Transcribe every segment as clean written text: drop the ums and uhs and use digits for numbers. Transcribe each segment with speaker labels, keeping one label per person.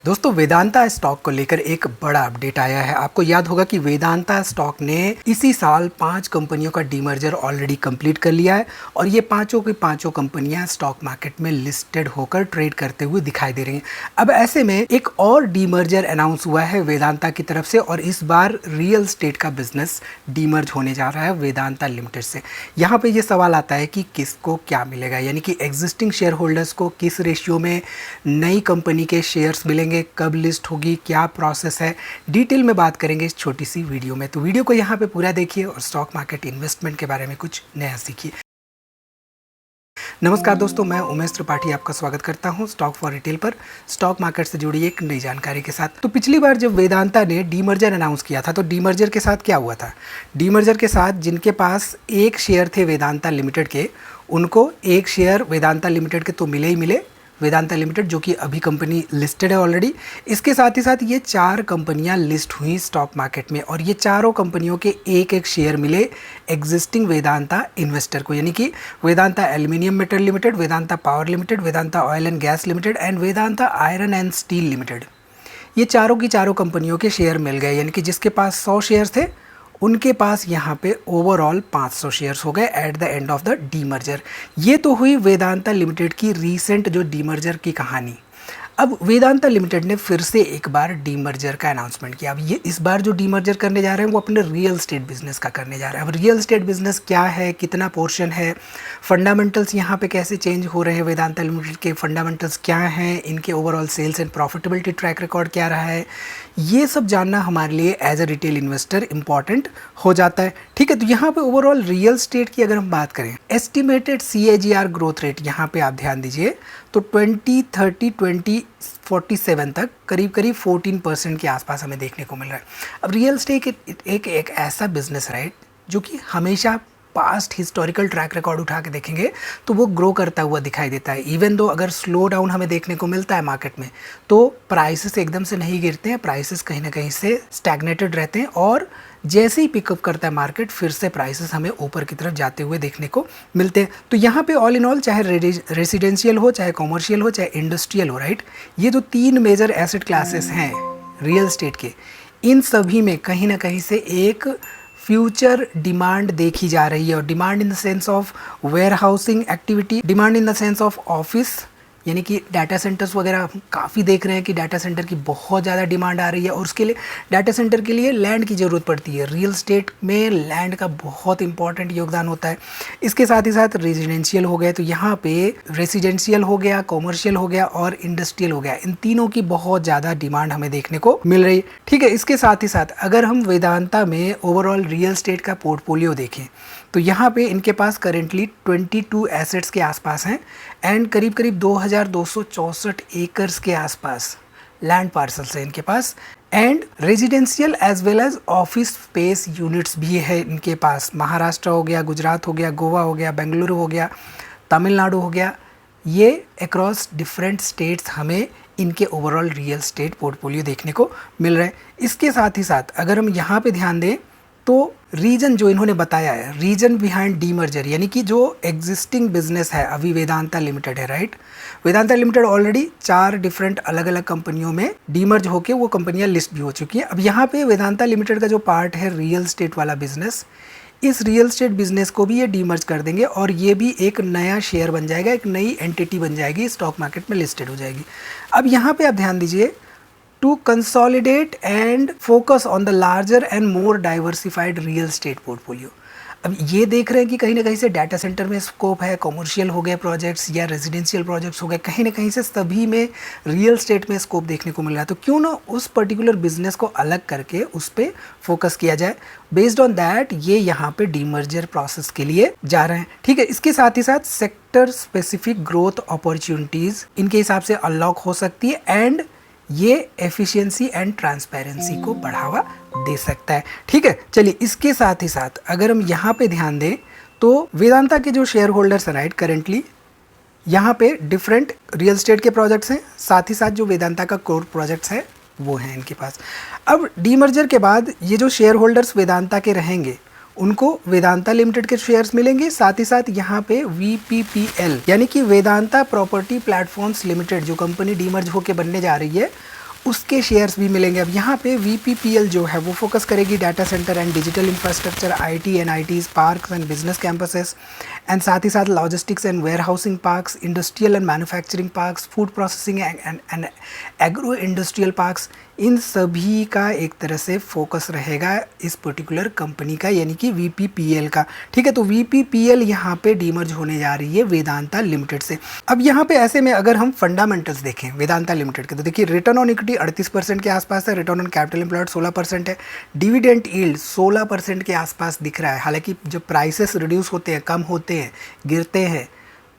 Speaker 1: दोस्तों वेदांता स्टॉक को लेकर एक बड़ा अपडेट आया है। आपको याद होगा कि वेदांता स्टॉक ने इसी साल 5 कंपनियों का डीमर्जर ऑलरेडी कंप्लीट कर लिया है और ये पांचों की पांचों कंपनियां स्टॉक मार्केट में लिस्टेड होकर ट्रेड करते हुए दिखाई दे रही हैं। अब ऐसे में एक और डीमर्जर अनाउंस हुआ है वेदांता की तरफ से और इस बार रियल एस्टेट का बिजनेस डीमर्ज होने जा रहा है वेदांता लिमिटेड से। यहाँ पे ये सवाल आता है कि किसको क्या मिलेगा, यानी कि एग्जिस्टिंग शेयर होल्डर्स को किस रेशियो में नई कंपनी के शेयर्स मिलेंगे, कब लिस्ट होगी, क्या प्रोसेस है, डिटेल में बात करेंगे इस छोटी सी वीडियो में। तो वीडियो को यहाँ पे पूरा देखिए और स्टॉक मार्केट इन्वेस्टमेंट के बारे में कुछ नया सीखिए। नमस्कार दोस्तों, मैं उमेश त्रिपाठी आपका स्वागत करता हूं स्टॉक फॉर रिटेल पर स्टॉक मार्केट से जुड़ी एक नई जानकारी के साथ। तो पिछली बार जब वेदांता ने डीमर्जर अनाउंस किया था तो डीमर्जर के साथ क्या हुआ था? डीमर्जर के साथ जिनके पास एक शेयर थे वेदांता लिमिटेड के, उनको एक शेयर वेदांता लिमिटेड के तो मिले ही मिले, वेदांता लिमिटेड जो कि अभी कंपनी लिस्टेड है ऑलरेडी। इसके साथ ही साथ ये 4 कंपनियां लिस्ट हुई स्टॉक मार्केट में और ये चारों कंपनियों के एक एक शेयर मिले एग्जिस्टिंग वेदांता इन्वेस्टर को, यानी कि Vedanta aluminium metal limited, Vedanta power limited, Vedanta oil and gas limited and Vedanta iron and steel limited. ये चारों की चारों कंपनियों के शेयर मिल गए, यानी कि जिसके पास 100 शेयर्स थे उनके पास यहाँ पे ओवरऑल 500 शेयर्स हो गए at the end of the demerger. ये तो हुई वेदांता लिमिटेड की रीसेंट जो डीमर्जर की कहानी। अब वेदांता लिमिटेड ने फिर से एक बार डीमर्जर का अनाउंसमेंट किया। अब ये इस बार जो डीमर्जर करने जा रहे हैं वो अपने रियल एस्टेट बिजनेस का करने जा रहे हैं। अब रियल एस्टेट बिजनेस क्या है, कितना पोर्शन है, फंडामेंटल्स यहाँ पे कैसे चेंज हो रहे हैं, वेदांता लिमिटेड के फंडामेंटल्स क्या हैं, इनके overall sales and profitability track record क्या रहा है, ये सब जानना हमारे लिए as a retail investor important हो जाता है। ठीक है, तो यहाँ पे ओवरऑल रियल एस्टेट की अगर हम बात करें, एस्टिमेटेड CAGR ग्रोथ रेट यहाँ पे आप ध्यान दीजिए तो 2030-2047 तक करीब करीब 14% के आसपास हमें देखने को मिल रहा है। अब रियल एस्टेट एक ऐसा बिजनेस है राइट, जो कि हमेशा पास्ट हिस्टोरिकल ट्रैक रिकॉर्ड उठा के देखेंगे तो वो ग्रो करता हुआ दिखाई देता है। इवन दो अगर स्लो डाउन हमें देखने को मिलता है मार्केट में तो प्राइसेस एकदम से नहीं गिरते हैं, प्राइसेस कहीं ना कहीं से स्टैग्नेटेड रहते हैं और जैसे ही पिकअप करता है मार्केट फिर से प्राइसेस हमें ऊपर की तरफ जाते हुए देखने को मिलते हैं। तो यहाँ पे ऑल इन ऑल चाहे रेसिडेंशियल हो, चाहे कॉमर्शियल हो, चाहे इंडस्ट्रियल हो राइट, ये जो 3 मेजर एसेट क्लासेस हैं रियल एस्टेट के, इन सभी में कहीं ना कहीं से एक फ्यूचर डिमांड देखी जा रही है। और demand in the sense of warehousing activity, demand in the sense of office, यानी कि डाटा सेंटर्स वगैरह हम काफ़ी देख रहे हैं कि डाटा सेंटर की बहुत ज़्यादा डिमांड आ रही है और उसके लिए डाटा सेंटर के लिए लैंड की ज़रूरत पड़ती है। रियल एस्टेट में लैंड का बहुत इंपॉर्टेंट योगदान होता है। इसके साथ ही साथ रेजिडेंशियल हो गया, तो यहाँ पे रेजिडेंशियल हो गया, कॉमर्शियल हो गया और इंडस्ट्रियल हो गया, इन तीनों की बहुत ज़्यादा डिमांड हमें देखने को मिल रही है। ठीक है, इसके साथ ही साथ अगर हम वेदांता में ओवरऑल रियल एस्टेट का पोर्टफोलियो देखें तो यहाँ पे इनके पास करेंटली 22 एसेट्स के आसपास हैं एंड करीब करीब 2264 एकर्स के आसपास लैंड पार्सल्स हैं इनके पास and residential as well as office space units भी है इनके पास। महाराष्ट्र हो गया, गुजरात हो गया, गोवा हो गया, बेंगलुरु हो गया, तमिलनाडु हो गया, ये अक्रॉस डिफरेंट स्टेट्स हमें इनके ओवरऑल रियल एस्टेट पोर्टफोलियो देखने को मिल रहा है। इसके साथ ही साथ अगर हम यहाँ पे ध्यान दें तो रीजन जो इन्होंने बताया है, रीजन बिहाइंड डीमर्जर, यानी कि जो एग्जिस्टिंग बिजनेस है अभी वेदांता लिमिटेड है right, Vedanta limited already 4 different अलग अलग कंपनियों में डीमर्ज होके वो कंपनियां लिस्ट भी हो चुकी हैं। अब यहाँ पे वेदांता लिमिटेड का जो पार्ट है रियल एस्टेट वाला बिजनेस, इस रियल एस्टेट बिजनेस को भी ये डीमर्ज कर देंगे और ये भी एक नया शेयर बन जाएगा, एक नई एंटिटी बन जाएगी, स्टॉक मार्केट में लिस्टेड हो जाएगी। अब यहाँ पे आप ध्यान दीजिए, to consolidate and focus on the larger and more diversified real estate portfolio। अब ये देख रहे हैं कि कहीं ना कहीं से डाटा सेंटर में स्कोप है, कॉमर्शियल हो गए प्रोजेक्ट्स या रेजिडेंशियल प्रोजेक्ट्स हो गए, कहीं ना कहीं से सभी में रियल एस्टेट में स्कोप देखने को मिल रहा है। तो क्यों ना उस पर्टिकुलर बिजनेस को अलग करके उस पर फोकस किया जाए। बेस्ड ऑन दैट ये यहाँ पे डीमर्जर प्रोसेस के लिए जा रहे हैं। ठीक है, इसके साथ ही साथ सेक्टर स्पेसिफिक ग्रोथ अपॉर्चुनिटीज़ इनके हिसाब से अनलॉक हो सकती है एंड ये एफिशिएंसी एंड ट्रांसपेरेंसी को बढ़ावा दे सकता है। ठीक है, चलिए इसके साथ ही साथ अगर हम यहाँ पे ध्यान दें तो वेदांता के जो शेयर होल्डर्स हैं राइट, करेंटली यहाँ पे डिफरेंट रियल एस्टेट के प्रोजेक्ट्स हैं, साथ ही साथ जो वेदांता का कोर प्रोजेक्ट्स है वो हैं इनके पास। अब डीमर्जर के बाद ये जो शेयर होल्डर्स वेदांता के रहेंगे उनको वेदांता लिमिटेड के शेयर्स मिलेंगे, साथ ही साथ यहाँ पे VPPL यानी कि वेदांता प्रॉपर्टी प्लेटफॉर्म्स लिमिटेड जो कंपनी डीमर्ज होके बनने जा रही है उसके शेयर्स भी मिलेंगे। अब यहाँ पे VPPL जो है वो फोकस करेगी data center and digital infrastructure, IT and ITs, parks and business campuses, and साथ ही साथ logistics and warehousing parks, industrial and manufacturing parks, food processing and agro industrial parks, इन सभी का एक तरह से फोकस रहेगा इस पर्टिकुलर कंपनी का, यानी कि VPPL का। ठीक है, तो VPPL यहाँ पे डीमर्ज होने जा रही है वेदांता लिमिटेड से। अब यहाँ पे ऐसे में अगर हम फंडामेंटल्स देखें वेदांता लिमिटेड के, तो देखिए रिटर्न ऑन इक्विटी 38% के आसपास है, रिटर्न ऑन कैपिटल एम्प्लॉयड 16% है, डिविडेंड यील्ड 16% के आसपास दिख रहा है। हालांकि जब प्राइसेस रिड्यूस होते हैं, कम होते हैं, गिरते हैं,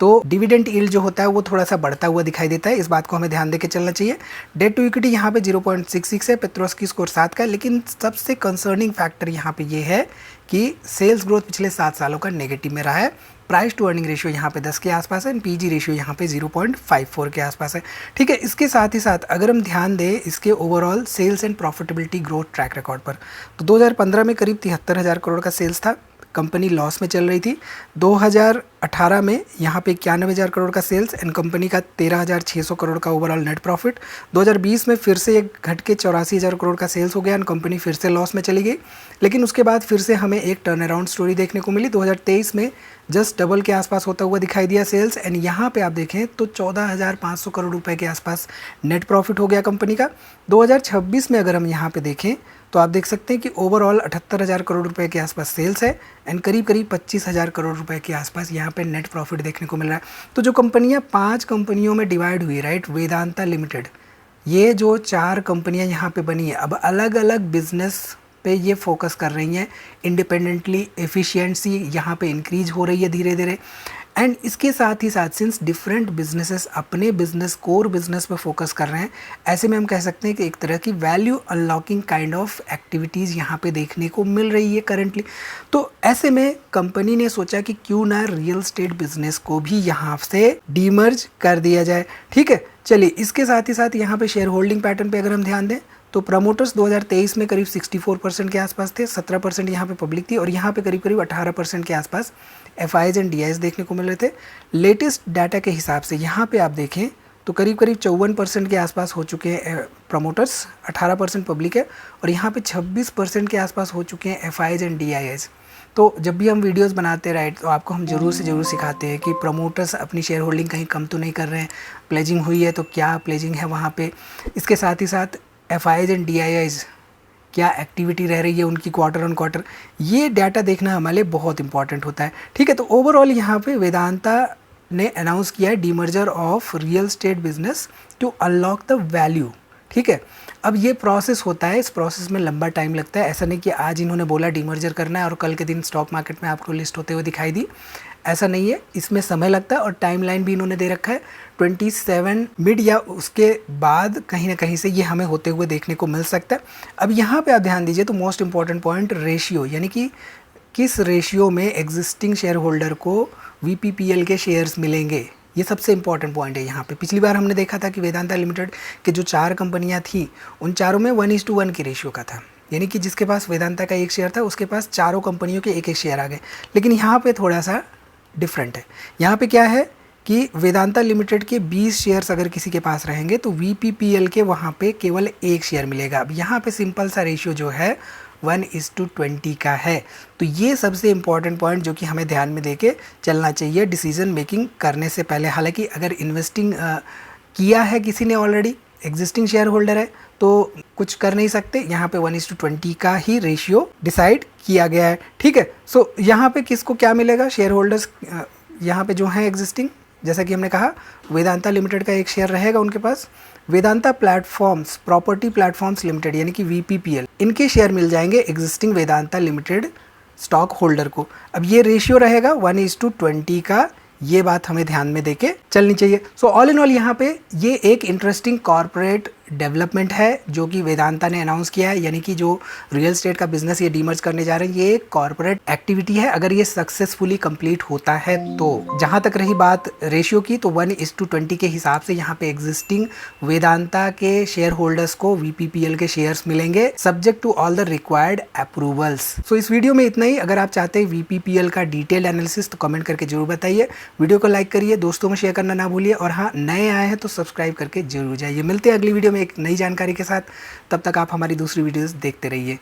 Speaker 1: तो डिविडेंड यील्ड जो होता है वो थोड़ा सा बढ़ता हुआ दिखाई देता है। इस बात को हमें ध्यान देके चलना चाहिए। डेट टू इक्विटी यहाँ पे 0.66 है, पेट्रोस्की स्कोर 7 का है। लेकिन सबसे कंसर्निंग फैक्टर यहाँ पे ये है कि सेल्स ग्रोथ पिछले 7 सालों का नेगेटिव में रहा है। प्राइस टू अर्निंग रेशियो यहाँ पे 10 के आसपास है, PG रेशियो यहाँ पे 0.54 के आसपास है। ठीक है, इसके साथ ही साथ अगर हम ध्यान दें इसके overall sales and profitability growth track record पर, तो 2015 में करीब 73,000 करोड़ का सेल्स था, कंपनी लॉस में चल रही थी। 2018 में यहाँ पे 91,000 करोड़ का सेल्स एंड कंपनी का 13,600 करोड़ का ओवरऑल नेट प्रॉफिट। 2020 में फिर से एक घट के 84,000 करोड़ का सेल्स हो गया एंड कंपनी फिर से लॉस में चली गई। लेकिन उसके बाद फिर से हमें एक टर्न अराउंड स्टोरी देखने को मिली। 2023 में जस्ट डबल के आसपास होता हुआ दिखाई दिया सेल्स, एंड यहाँ पे आप देखें तो 14,500 करोड़ रुपए के आसपास नेट प्रॉफिट हो गया कंपनी का। 2026 में अगर हम यहाँ पे देखें तो आप देख सकते हैं कि ओवरऑल 78,000 करोड़ रुपए के आसपास सेल्स है एंड करीब 25,000 करोड़ रुपए के आसपास यहाँ पे नेट प्रॉफिट देखने को मिल रहा है। तो जो कंपनियाँ 5 कंपनियों में डिवाइड हुई, राइट, वेदांता लिमिटेड, ये जो 4 कंपनियाँ यहाँ पे बनी है, अब अलग अलग बिजनेस पे ये फोकस कर रही हैं इंडिपेंडेंटली। एफिशिएंसी यहाँ पे इंक्रीज हो रही है धीरे धीरे, एंड इसके साथ ही साथ सिंस डिफरेंट बिजनेसेस अपने बिजनेस कोर बिजनेस पे फोकस कर रहे हैं, ऐसे में हम कह सकते हैं कि एक तरह की value unlocking kind of activities यहाँ पे देखने को मिल रही है करंटली। तो ऐसे में कंपनी ने सोचा कि क्यों ना रियल एस्टेट बिजनेस को भी यहाँ से डीमर्ज कर दिया जाए। ठीक है, चलिए इसके साथ ही साथ यहाँ पे शेयर होल्डिंग पैटर्न पे अगर हम ध्यान दें तो प्रमोटर्स 2023 में करीब 64% के आसपास थे, 17% यहाँ पे पब्लिक थी और यहाँ पे करीब करीब 18% के आसपास FIs एंड DIs देखने को मिल रहे थे। लेटेस्ट डाटा के हिसाब से यहाँ पे आप देखें तो करीब करीब 54% के आसपास हो चुके हैं प्रमोटर्स, 18% पब्लिक है और यहाँ पे 26% के आसपास हो चुके हैं FIs एंड DIs। तो जब भी हम वीडियोस बनाते हैं, राइट, तो आपको हम ज़रूर से ज़रूर सिखाते हैं कि प्रमोटर्स अपनी शेयर होल्डिंग कहीं कम तो नहीं कर रहे हैं, प्लेजिंग हुई है तो क्या प्लेजिंग है वहाँ पे, इसके साथ ही साथ FIs एंड DIs क्या एक्टिविटी रह रही है उनकी क्वार्टर ऑन क्वार्टर, ये डाटा देखना हमारे लिए बहुत इंपॉर्टेंट होता है। ठीक है, तो ओवरऑल यहाँ पे वेदांता ने अनाउंस किया है demerger of real estate business to unlock the value. ठीक है, अब ये प्रोसेस होता है, इस प्रोसेस में लंबा टाइम लगता है। ऐसा नहीं कि आज इन्होंने बोला डीमर्जर करना है और कल के दिन स्टॉक मार्केट में आपको लिस्ट होते हुए दिखाई दी, ऐसा नहीं है। इसमें समय लगता है और टाइमलाइन भी इन्होंने दे रखा है 27 मिड या उसके बाद कहीं ना कहीं से ये हमें होते हुए देखने को मिल सकता है। अब यहाँ पे आप ध्यान दीजिए तो मोस्ट इंपॉर्टेंट पॉइंट रेशियो, यानी कि किस रेशियो में एग्जिस्टिंग शेयर होल्डर को VPPL के शेयर्स मिलेंगे, ये सबसे इंपॉर्टेंट पॉइंट है यहाँ पे। पिछली बार हमने देखा था कि वेदांता लिमिटेड के जो 4 कंपनियाँ थी उन चारों में 1:1 की रेशियो का था, यानी कि जिसके पास वेदांता का एक शेयर था उसके पास चारों कंपनियों के एक एक शेयर आ गए। लेकिन यहाँ पे थोड़ा सा डिफरेंट है। यहाँ पे क्या है कि वेदांता लिमिटेड के 20 शेयर्स अगर किसी के पास रहेंगे तो VPPL के वहाँ पे केवल 1 शेयर मिलेगा। अब यहाँ पे सिंपल सा रेशियो जो है 1:20 का है। तो ये सबसे इम्पॉर्टेंट पॉइंट जो कि हमें ध्यान में देके चलना चाहिए डिसीजन मेकिंग करने से पहले। हालांकि अगर इन्वेस्टिंग किया है किसी ने ऑलरेडी, एग्जिस्टिंग शेयर होल्डर है, तो कुछ कर नहीं सकते, यहाँ पे 1:20 का ही रेशियो डिसाइड किया गया है। ठीक है, सो यहाँ पे किसको क्या मिलेगा, शेयर होल्डर्स यहाँ पे जो हैं एग्जिस्टिंग, जैसा कि हमने कहा वेदांता लिमिटेड का एक शेयर रहेगा उनके पास। Vedanta platforms property platforms limited यानी कि VPPL, इनके शेयर मिल जाएंगे existing Vedanta limited stock holder को। अब ये रेशियो रहेगा 1:20 का, ये बात हमें ध्यान में देके चलनी चाहिए। सो ऑल इन ऑल यहाँ पे ये एक इंटरेस्टिंग कॉर्पोरेट डेवलपमेंट है जो कि वेदांता ने अनाउंस किया है, यानी कि जो रियल एस्टेट का बिजनेस ये डीमर्ज करने जा रहे हैं, ये एक कॉर्पोरेट एक्टिविटी है। अगर ये सक्सेसफुली कंप्लीट होता है तो जहाँ तक रही बात रेशियो की, तो 1:20 के हिसाब से यहाँ पे एग्जिस्टिंग वेदांता के शेयर होल्डर्स को VPPL के शेयर्स मिलेंगे subject to all the required approvals. So इस वीडियो में इतना ही। अगर आप चाहते हैं VPPL का डिटेल एनालिसिस तो कमेंट करके जरूर बताइए, वीडियो को लाइक करिए, दोस्तों में शेयर करना ना भूलिए और हाँ, नए आए हैं तो सब्सक्राइब करके जरूर जाइए। मिलते हैं अगली वीडियो में एक नई जानकारी के साथ। तब तक आप हमारी दूसरी वीडियोस देखते रहिए।